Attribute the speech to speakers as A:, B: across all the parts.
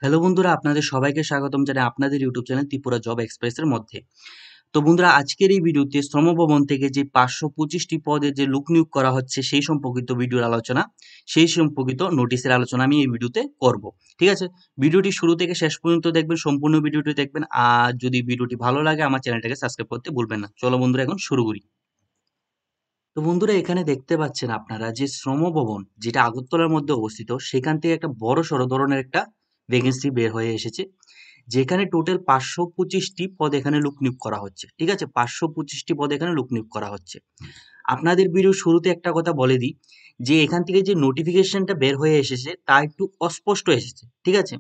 A: Hello বন্ধুরা, আপনাদের সবাইকে স্বাগতম জানাই আপনাদের ইউটিউব চ্যানেল ত্রিপুরা জব এক্সপ্রেসের মধ্যে। তো বন্ধুরা, আজকের এই ভিডিওতে শ্রমভবন থেকে যে 525টি পদে যে লোক নিয়োগ করা হচ্ছে সেই সম্পর্কিত ভিডিওর আলোচনা, সেই সম্পর্কিত নোটিশের আলোচনা আমি এই ভিডিওতে করব। ঠিক আছে? ভিডিওটি শুরু থেকে শেষ পর্যন্ত দেখবেন, সম্পূর্ণ ভিডিওটি দেখবেন। আর যদি ভিডিওটি ভালো লাগে আমার চ্যানেলটাকে সাবস্ক্রাইব করতে ভুলবেন না। চলো বন্ধুরা, এখন শুরু করি। তো বন্ধুরা, এখানে দেখতে পাচ্ছেন আপনারা যে শ্রমভবন যেটা আগরতলার মধ্যে অবস্থিত, সেখান থেকে একটা বড় সড়ো ধরনের একটা ভ্যাকেন্সি বের হয়ে এসেছে, যেখানে টোটাল 525টি পদ এখানে লোক নিয়োগ করা হচ্ছে। ঠিক আছে? 525টি পদ এখানে লোক নিয়োগ করা হচ্ছে। আপনাদের ভিডিও শুরুতে একটা কথা বলে দিই, যে এখান থেকে যে নোটিফিকেশনটা বের হয়ে এসেছে তা একটু অস্পষ্ট এসেছে। ঠিক আছে?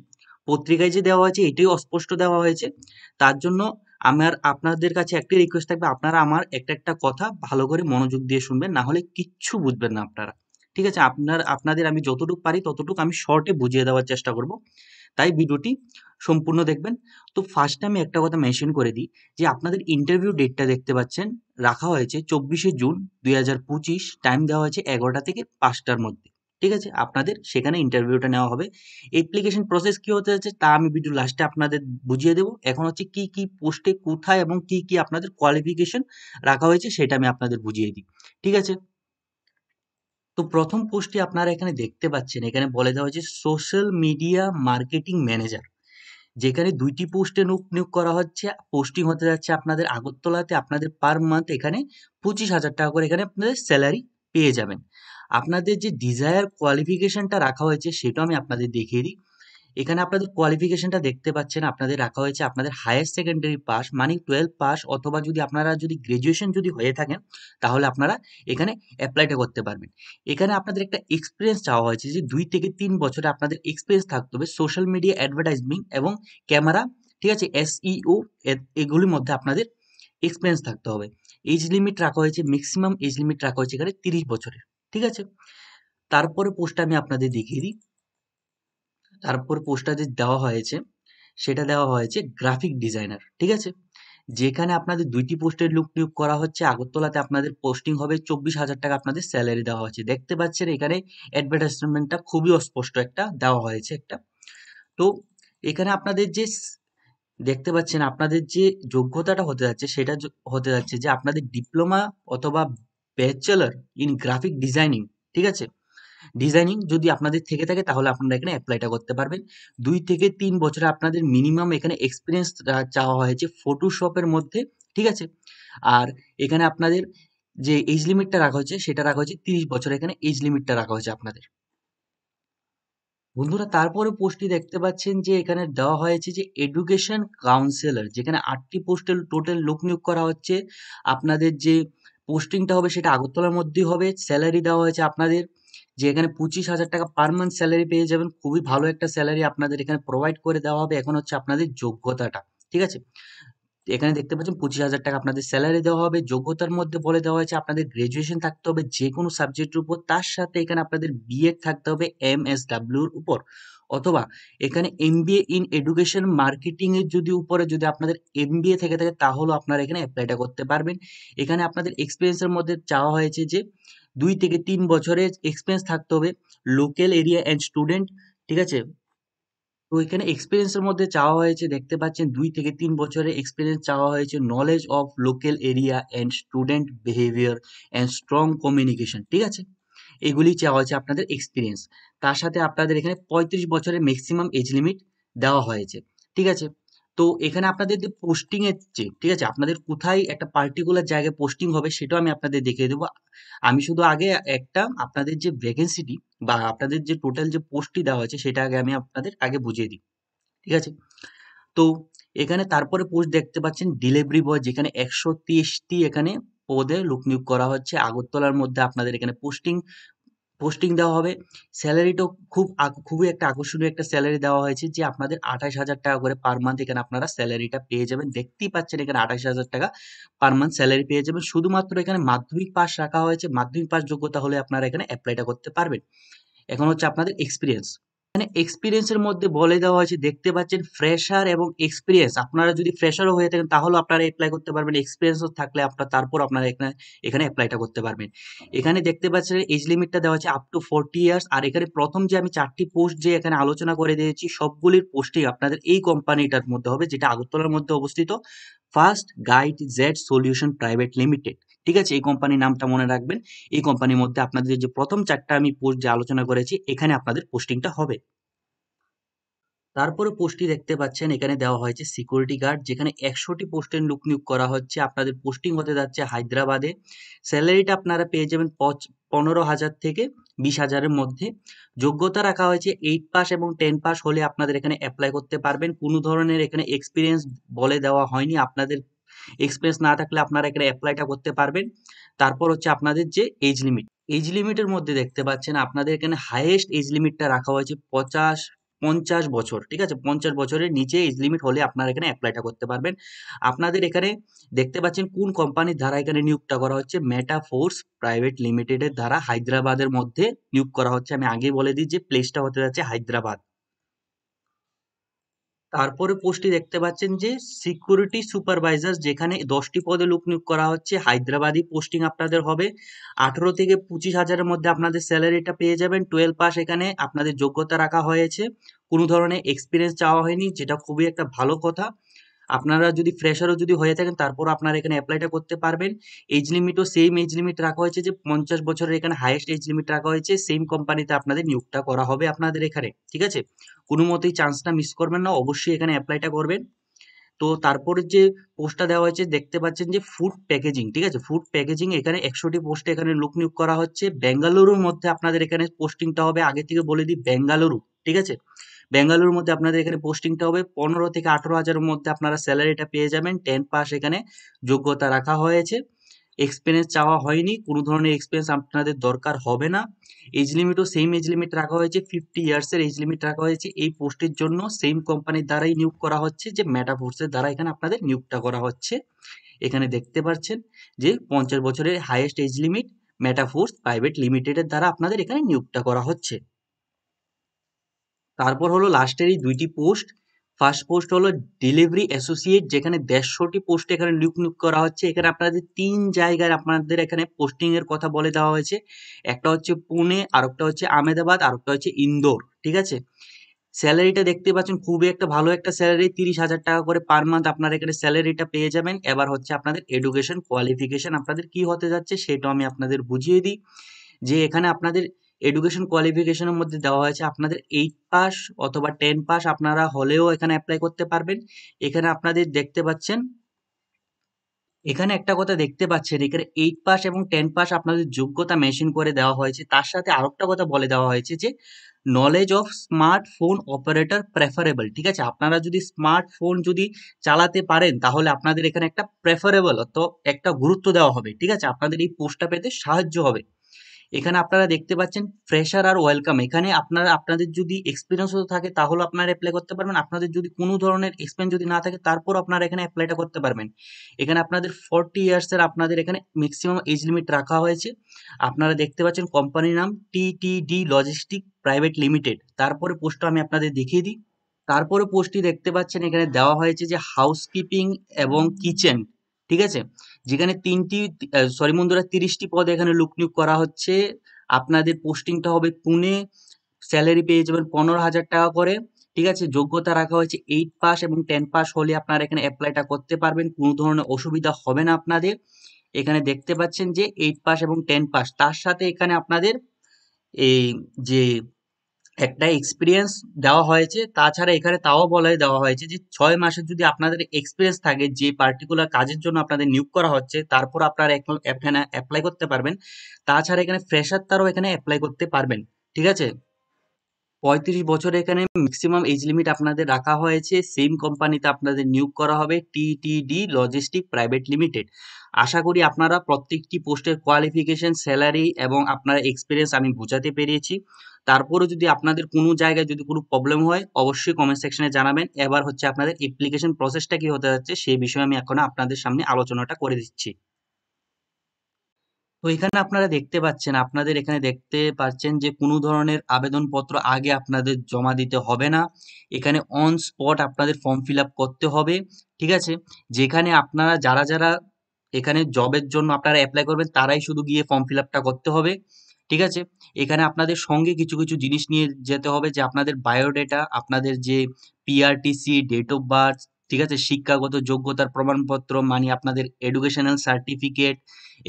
A: পত্রিকায় যে দেওয়া হয়েছে এটাই অস্পষ্ট দেওয়া হয়েছে। তার জন্য আমার আপনাদের কাছে একটাই রিকোয়েস্ট থাকবে, আপনারা আমার একটা কথা ভালো করে মনোযোগ দিয়ে শুনবেন, না হলে কিচ্ছু বুঝবেন না আপনারা। ঠিক আছে? আপনাদের আমি যতটুকু পারি ততটুকু আমি শর্টে বুঝিয়ে দেওয়ার চেষ্টা করব। তাই ভিডিওটি সম্পূর্ণ দেখবেন। তো ফার্স্টে আমি একটা কথা মেনশন করে দিই, যে আপনাদের ইন্টারভিউ ডেটটা দেখতে পাচ্ছেন রাখা হয়েছে 24শে জুন 2025, টাইম দেওয়া হয়েছে 11টা থেকে 5টার মধ্যে। ঠিক আছে? আপনাদের সেখানে ইন্টারভিউটা নেওয়া হবে। অ্যাপ্লিকেশন প্রসেস কি হতে যাচ্ছে তা আমি ভিডিও লাস্টে আপনাদের বুঝিয়ে দেবো। এখন হচ্ছে কি কি পোস্টে কোথায় এবং কি কি আপনাদের কোয়ালিফিকেশন রাখা হয়েছে সেটা আমি আপনাদের বুঝিয়ে দিই। ঠিক আছে? তো প্রথম পোস্টটি আপনারা এখানে দেখতে পাচ্ছেন, এখানে বলে দেওয়া হয়েছে সোশ্যাল মিডিয়া মার্কেটিং ম্যানেজার, যেখানে ২টি পোস্টে নিয়োগ করা হচ্ছে। পোস্টিং হতে যাচ্ছে আপনাদের আগরতলাতে। আপনাদের পার মান্থ এখানে 25,000 টাকা করে এখানে আপনাদের স্যালারি পেয়ে যাবেন। আপনাদের যে ডিজায়ার কোয়ালিফিকেশনটা রাখা হয়েছে সেটাও আমি আপনাদের দেখিয়ে দিই। এখানে আপনাদের কোয়ালিফিকেশনটা দেখতে পাচ্ছেন, আপনাদের রাখা হয়েছে আপনাদের হায়ার সেকেন্ডারি পাস মানে 12 পাস, অথবা যদি আপনারা যদি গ্র্যাজুয়েশন যদি হয়ে থাকেন তাহলে আপনারা এখানে অ্যাপ্লাইটা করতে পারবেন। এখানে আপনাদের একটা এক্সপিরিয়েন্স চাওয়া হয়েছে, যে 2 থেকে 3 বছরে আপনাদের এক্সপিরিয়েন্স থাকতে হবে সোশ্যাল মিডিয়া অ্যাডভার্টাইজিং এবং ক্যামেরা। ঠিক আছে? এসইও এগুলির মধ্যে আপনাদের এক্সপিরিয়েন্স থাকতে হবে। এজ লিমিট রাখা হয়েছে, ম্যাক্সিমাম এজ লিমিট রাখা হয়েছে এখানে 30 বছরের। ঠিক আছে? তারপরে পোস্টটা আমি আপনাদের দেখিয়ে দিই। তারপর পোস্টটা যে দেওয়া হয়েছে সেটা দেওয়া হয়েছে গ্রাফিক ডিজাইনার। ঠিক আছে? যেখানে আপনাদের 2টি পোস্টের লোক নিয়োগ করা হচ্ছে। আগরতলাতে আপনাদের পোস্টিং হবে, 24,000 টাকা আপনাদের স্যালারি দেওয়া হচ্ছে। দেখতে পাচ্ছেন এখানে অ্যাডভার্টাইজমেন্টটা খুবই অস্পষ্ট একটা দেওয়া হয়েছে একটা। তো এখানে আপনাদের যে দেখতে পাচ্ছেন আপনাদের যে যোগ্যতাটা হতে যাচ্ছে সেটা হতে যাচ্ছে যে আপনাদের ডিপ্লোমা অথবা ব্যাচেলর ইন গ্রাফিক ডিজাইনিং। ঠিক আছে? ডিজাইনিং যদি আপনাদের থেকে থাকে তাহলে আপনারা এখানে এপ্লাইটা করতে পারবেন। 2 থেকে 3 বছরে আপনাদের মিনিমাম এখানে এক্সপেরিয়েন্স চাওয়া হয়েছে ফটোশপের মধ্যে। ঠিক আছে? আর এখানে আপনাদের যে এজ লিমিটটা রাখা হয়েছে সেটা রাখা হয়েছে 30 বছর, এখানে এজ লিমিটটা রাখা হয়েছে আপনাদের। বন্ধুরা, তারপরে পোস্টটি দেখতে পাচ্ছেন যে এখানে দেওয়া হয়েছে যে এডুকেশন কাউন্সিলর, যেখানে 8টি পোস্টের টোটাল লোক নিয়োগ করা হচ্ছে। আপনাদের যে পোস্টিংটা হবে সেটা আগরতলার মধ্যেই হবে। স্যালারি দেওয়া হয়েছে আপনাদের, যে এখানে 25,000 টাকা পার মান্থ স্যালারি পেয়ে যাবেন। খুবই ভালো একটা স্যালারি আপনাদের এখানে প্রোভাইড করে দেওয়া হবে। এখন হচ্ছে আপনাদের যোগ্যতাটা। ঠিক আছে? এখানে দেখতে পাচ্ছেন 25,000 টাকা আপনাদের স্যালারি দেওয়া হবে। যোগ্যতার মধ্যে বলে দেওয়া হয়েছে আপনাদের গ্র্যাজুয়েশন থাকতে হবে যে কোনো সাবজেক্টের উপর, তার সাথে এখানে আপনাদের বিএড থাকতে হবে এমএসডব্লিউ এর উপর, অথবা এখানে এমবিএ ইন এডুকেশন মার্কেটিং এর যদি উপরে যদি আপনাদের এমবিএ থেকে থাকে তাহলেও আপনারা এখানে অ্যাপ্লাইটা করতে পারবেন। এখানে আপনাদের এক্সপিরিয়েন্স এর মধ্যে চাওয়া হয়েছে যে 2 থেকে 3 বছরের এক্সপিরিয়েন্স থাকতে হবে লোকাল এরিয়া এন্ড স্টুডেন্ট। ঠিক আছে? তো এখানে এক্সপিরিয়েন্সের মধ্যে চাওয়া হয়েছে, দেখতে পাচ্ছেন 2 থেকে 3 বছরের এক্সপিরিয়েন্স চাওয়া হয়েছে। Knowledge of local area and student behaviour and strong communication. ঠিক আছে? এগুলি চাওয়া হয়েছে আপনাদের এক্সপিরিয়েন্স। তার সাথে আপনাদের এখানে 35 বছরের ম্যাক্সিমাম এজ লিমিট দেওয়া হয়েছে। ঠিক আছে? তো এখানে আপনাদের যে পোস্টিং এর ঠিক আছে, আপনাদের কোথায় একটা পার্টিকুলার জায়গায় পোস্টিং হবে সেটাও আমি আপনাদের দেখিয়ে দেবো। আমি শুধু আগে একটা আপনাদের যে ভ্যাকেন্সিটি বা আপনাদের যে টোটাল যে পোস্টটি দেওয়া হয়েছে সেটা আগে আমি আপনাদের আগে বুঝিয়ে দিই। ঠিক আছে? তো এখানে তারপরে পোস্ট দেখতে পাচ্ছেন ডেলিভারি বয়, যেখানে 130টি এখানে পদে লোক নিয়োগ করা হচ্ছে। আগরতলার মধ্যে আপনাদের এখানে পোস্টিং দেওয়া হবে। স্যালারিটাও খুবই একটা আকর্ষণীয় একটা স্যালারি দেওয়া হয়েছে, যে আপনাদের 28,000 টাকা করে পার মান্থ এখানে আপনারা স্যালারিটা পেয়ে যাবেন। দেখতেই পাচ্ছেন এখানে 28,000 টাকা পার মান্থ স্যালারি পেয়ে যাবেন। শুধুমাত্র এখানে মাধ্যমিক পাস রাখা হয়েছে। মাধ্যমিক পাস যোগ্যতা হলে আপনারা এখানে অ্যাপ্লাইটা করতে পারবেন। এখন হচ্ছে আপনাদের এক্সপিরিয়েন্স। এখানে এক্সপিরিয়েন্সের মধ্যে বলে দেওয়া হয়েছে, দেখতে পাচ্ছেন ফ্রেশার এবং এক্সপিরিয়েন্স। আপনারা যদি ফ্রেশারও হয়ে থাকেন তাহলেও আপনারা এপ্লাই করতে পারবেন, এক্সপিরিয়েন্সও থাকলে আপনার তারপর আপনারা এখানে এখানে এপ্লাইটা করতে পারবেন। এখানে দেখতে পাচ্ছেন এজ লিমিটটা দেওয়া আছে আপ টু 40 ইয়ার্স। আর এখানে প্রথম যে আমি 4টি পোস্ট যে এখানে আলোচনা করে দিয়েছি সবগুলির পোস্টিং আপনাদের এই কোম্পানিটার মধ্যে হবে, যেটা আগরতলার মধ্যে অবস্থিত, first guide Z solution private limited. ঠিক আছে, এই কোম্পানির নামটা মনে রাখবেন। এই কোম্পানির মধ্যে আপনাদের যে প্রথম 4টা আমি পোস্ট যে আলোচনা করেছি এখানে আপনাদের পোস্টিংটা হবে। তারপরে পোস্টটি দেখতে পাচ্ছেন এখানে দেওয়া হয়েছে সিকিউরিটি গার্ড, যেখানে 100টি পোস্টের লোক নিয়োগ করা হচ্ছে। আপনাদের পোস্টিং হতে যাচ্ছে হায়দ্রাবাদে। স্যালারিটা আপনারা পেয়ে যাবেন 15,000 থেকে 20,000-এর মধ্যে। যোগ্যতা রাখা হয়েছে 8 পাস এবং 10 পাস হলে আপনাদের এখানে অ্যাপ্লাই করতে পারবেন। কোনো ধরনের এখানে এক্সপিরিয়েন্স বলে দেওয়া হয়নি। আপনাদের এক্সপিরিয়েন্স না থাকলে আপনারা এখানে অ্যাপ্লাইটা করতে পারবেন। তারপর হচ্ছে আপনাদের যে এজ লিমিট, এজ লিমিটের মধ্যে দেখতে পাচ্ছেন আপনাদের এখানে হাইয়েস্ট এজ লিমিটটা রাখা হয়েছে 50 বছর। ঠিক আছে, 50 বছরের নিচে এজ লিমিট হলে আপনারা এখানে অ্যাপ্লাইটা করতে পারবেন। আপনাদের এখানে দেখতে পাচ্ছেন কোন কোম্পানির দ্বারা এখানে নিয়োগটা করা হচ্ছে, মেটা ফোর্স প্রাইভেট লিমিটেডের দ্বারা হায়দ্রাবাদের মধ্যে নিয়োগ করা হচ্ছে। আমি আগে বলে দিই যে প্লেসটা হতে যাচ্ছে হায়দ্রাবাদ। তারপরে পোস্টটি দেখতে পাচ্ছেন যে সিকিউরিটি সুপারভাইজার, যেখানে 10টি পদে লোক নিয়োগ করা হচ্ছে। হায়দ্রাবাদি পোস্টিং আপনাদের হবে। 18 থেকে 25,000-এর মধ্যে আপনাদের স্যালারিটা পেয়ে যাবেন। 12 পাস এখানে আপনাদের যোগ্যতা রাখা হয়েছে। কোনো ধরনের এক্সপিরিয়েন্স চাওয়া হয়নি, যেটা খুবই একটা ভালো কথা। আপনারা যদি ফ্রেশারও যদি হয়ে থাকেন তারপর আপনারা এখানে অ্যাপ্লাইটা করতে পারবেন। এজ লিমিটও সেম এজ লিমিট রাখা হয়েছে, যে 50 বছরের এখানে হাইয়েস্ট এজ লিমিট রাখা হয়েছে। সেম কোম্পানিতে আপনাদের নিয়োগটা করা হবে আপনাদের এখানে। ঠিক আছে, কোনো মতেই চান্সটা মিস করবেন না, অবশ্যই এখানে অ্যাপ্লাইটা করবেন। তো তারপরে যে পোস্টটা দেওয়া হয়েছে দেখতে পাচ্ছেন যে ফুড প্যাকেজিং। ঠিক আছে, ফুড প্যাকেজিং এখানে 100টি পোস্টে এখানে লোক নিয়োগ করা হচ্ছে। বেঙ্গালুরুর মধ্যে আপনাদের এখানে পোস্টিংটা হবে। আগে থেকে বলে দিই বেঙ্গালুরু। ঠিক আছে, বেঙ্গালুরুর মধ্যে আপনাদের এখানে পোস্টিংটা হবে। 15 থেকে 18,000-এর মধ্যে আপনারা স্যালারিটা পেয়ে যাবেন। 10 পাস এখানে যোগ্যতা রাখা হয়েছে। এক্সপিরিয়েন্স চাওয়া হয়নি, কোনো ধরনের এক্সপিরিয়েন্স আপনাদের দরকার হবে না। এজ লিমিটও সেম এজ লিমিট রাখা হয়েছে, 50 ইয়ার্সের এজ লিমিট রাখা হয়েছে। এই পোস্টের জন্য সেম কোম্পানির দ্বারাই নিয়োগ করা হচ্ছে, যে মেটাফোর্সের দ্বারা এখানে আপনাদের নিয়োগটা করা হচ্ছে। এখানে দেখতে পাচ্ছেন যে 50 বছরের highest age limit, Metaforce private লিমিটেডের দ্বারা আপনাদের এখানে নিয়োগটা করা হচ্ছে। তারপর হলো লাস্টের এই 2টি পোস্ট। ফার্স্ট পোস্ট হলো ডেলিভারি অ্যাসোসিয়েট, যেখানে 150টি পোস্ট এখানে নিয়োগ করা হচ্ছে। এখানে আপনাদের 3 জায়গায় আপনাদের এখানে পোস্টিং এর কথা বলে দেওয়া হয়েছে। একটা হচ্ছে পুনে, আরেকটা হচ্ছে আহমেদাবাদ, আরেকটা হচ্ছে ইন্দোর। ঠিক আছে, স্যালারিটা দেখতে পাচ্ছেন খুবই একটা ভালো একটা স্যালারি, 30,000 টাকা করে পার মান্থ আপনারা এখানে স্যালারিটা পেয়ে যাবেন। এবার হচ্ছে আপনাদের এডুকেশন কোয়ালিফিকেশন আপনাদের কি হতে যাচ্ছে সেটা আমি আপনাদের বুঝিয়ে দিই। যে এখানে আপনাদের এডুকেশন কোয়ালিফিকেশনের মধ্যে দেওয়া হয়েছে আপনাদের 8 পাস অথবা 10 পাস আপনারা হলেও এখানে অ্যাপ্লাই করতে পারবেন। এখানে আপনাদের দেখতে পাচ্ছেন, এখানে একটা কথা দেখতে পাচ্ছেন, এখানে 8 পাস এবং 10 পাস আপনাদের যোগ্যতা মেনশন করে দেওয়া হয়েছে। তার সাথে আরেকটা কথা বলে দেওয়া হয়েছে যে knowledge of smartphone operator preferable. ঠিক আছে, আপনারা যদি স্মার্টফোন যদি চালাতে পারেন তাহলে আপনাদের এখানে একটা প্রেফারেবল তো একটা গুরুত্ব দেওয়া হবে। ঠিক আছে, আপনাদের এই পোস্টটা পেতে সাহায্য হবে। এখানে আপনারা দেখতে পাচ্ছেন ফ্রেশার আর ওয়েলকাম। এখানে আপনারা আপনাদের যদি এক্সপিরিয়েন্স থাকে তাহলে আপনারা অ্যাপ্লাই করতে পারবেন। আপনাদের যদি কোনো ধরনের এক্সপিরিয়েন্স যদি না থাকে তারপর আপনারা এখানে অ্যাপ্লাইটা করতে পারবেন। এখানে আপনাদের 40 ইয়ার্সের আপনাদের এখানে ম্যাক্সিমাম এজ লিমিট রাখা হয়েছে। আপনারা দেখতে পাচ্ছেন কোম্পানির নাম টিটিডি লজিস্টিক প্রাইভেট লিমিটেড। তারপরে পোস্টটা আমি আপনাদের দেখিয়ে দিই। তারপরে পোস্টটি দেখতে পাচ্ছেন এখানে দেওয়া হয়েছে যে হাউসকিপিং এবং কিচেন। ঠিক আছে, যেখানে 3টি সরি বন্ধুরা 30টি পদে এখানে লোক নিয়োগ করা হচ্ছে। আপনাদের পোস্টিংটা হবে পুনে। স্যালারি পেয়ে যাবেন 15,000 টাকা করে। ঠিক আছে, যোগ্যতা রাখা হয়েছে 8 পাস এবং 10 পাস হলে আপনারা এখানে অ্যাপ্লাইটা করতে পারবেন, কোনো ধরনের অসুবিধা হবে না আপনাদের। এখানে দেখতে পাচ্ছেন যে 8 পাস এবং 10 পাস, তার সাথে এখানে আপনাদের এই যে একটা এক্সপিরিয়েন্স দেওয়া হয়েছে। তাছাড়া এখানে তাও বলে দেওয়া হয়েছে যে 6 মাসের যদি আপনাদের এক্সপিরিয়েন্স থাকে যে পার্টিকুলার কাজের জন্য আপনাদের নিয়োগ করা হচ্ছে, তারপর আপনারা এখানে অ্যাপ্লাই করতে পারবেন। তাছাড়া এখানে ফ্রেশার তারও এখানে অ্যাপ্লাই করতে পারবেন। ঠিক আছে, 35 বছর এখানে ম্যাক্সিমাম এজ লিমিট আপনাদের রাখা হয়েছে। সেম কোম্পানিতে আপনাদের নিয়োগ করা হবে, টিটিডি লজিস্টিক প্রাইভেট লিমিটেড। আশা করি আপনারা প্রত্যেকটি পোস্টের কোয়ালিফিকেশন, স্যালারি এবং আপনার এক্সপিরিয়েন্স আমি বোঝাতে পেরেছি। তারপরে যদি আপনাদের কোনো জায়গায় যদি কোনো প্রবলেম হয় অবশ্যই কমেন্ট সেকশনে জানাবেন। এবার হচ্ছে আপনাদের অ্যাপ্লিকেশন প্রসেসটা কি হতে যাচ্ছে সেই বিষয়ে আমি এখন আপনাদের সামনে আলোচনাটা করে দিচ্ছি। তো এখানে আপনারা দেখতে পাচ্ছেন, আপনাদের এখানে দেখতে পাচ্ছেন যে কোনো ধরনের আবেদনপত্র আগে আপনাদের জমা দিতে হবে না। এখানে অন স্পট আপনাদের ফর্ম ফিল আপ করতে হবে। ঠিক আছে? যেখানে আপনারা যারা এখানে জবের জন্য আপনারা এপ্লাই করবেন তারাই শুধু গিয়ে ফর্ম ফিল আপটা করতে হবে। ঠিক আছে? এখানে আপনাদের সঙ্গে কিছু জিনিস নিয়ে যেতে হবে, যে আপনাদের বায়োডেটা, আপনাদের যে পিআরটিসি, ডেট অফ বার্থ, ঠিক আছে? শিক্ষাগত যোগ্যতার প্রমাণপত্র মানে আপনাদের এডুকেশনাল সার্টিফিকেট,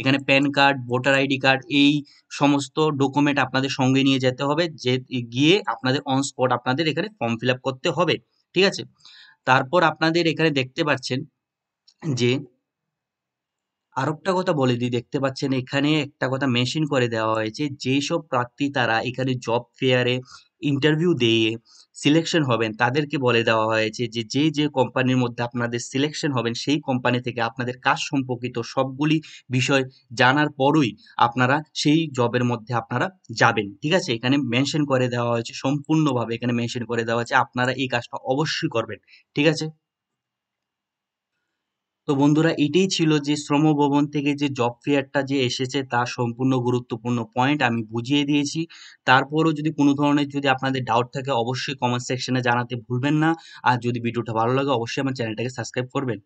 A: এখানে pan card, voter ID card, এই সমস্ত ডকুমেন্ট আপনাদের সঙ্গে নিয়ে যেতে হবে, যে গিয়ে আপনাদের অন স্পট আপনাদের এখানে ফর্ম ফিল আপ করতে হবে। ঠিক আছে? তারপর আপনাদের এখানে দেখতে পাচ্ছেন যে আরেকটা কথা বলে দিই, দেখতে পাচ্ছেন এখানে একটা কথা মেনশন করে দেওয়া হয়েছে, যেসব প্রার্থী তারা এখানে জব ফেয়ারে ইন্টারভিউ দিয়ে সিলেকশন হবেন তাদেরকে বলে দেওয়া হয়েছে যে যে কোম্পানির মধ্যে আপনাদের সিলেকশন হবেন সেই কোম্পানি থেকে আপনাদের কাজ সম্পর্কিত সবগুলি বিষয় জানার পরই আপনারা সেই জবের মধ্যে আপনারা যাবেন। ঠিক আছে? এখানে মেনশন করে দেওয়া হয়েছে, সম্পূর্ণভাবে এখানে মেনশন করে দেওয়া হয়েছে আপনারা এই কাজটা অবশ্যই করবেন। ঠিক আছে? তো বন্ধুরা, এটাই ছিল যে শ্রম ভবন থেকে যে জব ফেয়ারটা যে এসেছে তার সম্পূর্ণ গুরুত্বপূর্ণ পয়েন্ট আমি বুঝিয়ে দিয়েছি। তারপরও যদি কোনো ধরনের যদি আপনাদের ডাউট থাকে অবশ্যই কমেন্ট সেকশনে জানাতে ভুলবেন না। আর যদি ভিডিওটা ভালো লাগে অবশ্যই আমার চ্যানেলটাকে সাবস্ক্রাইব করবেন।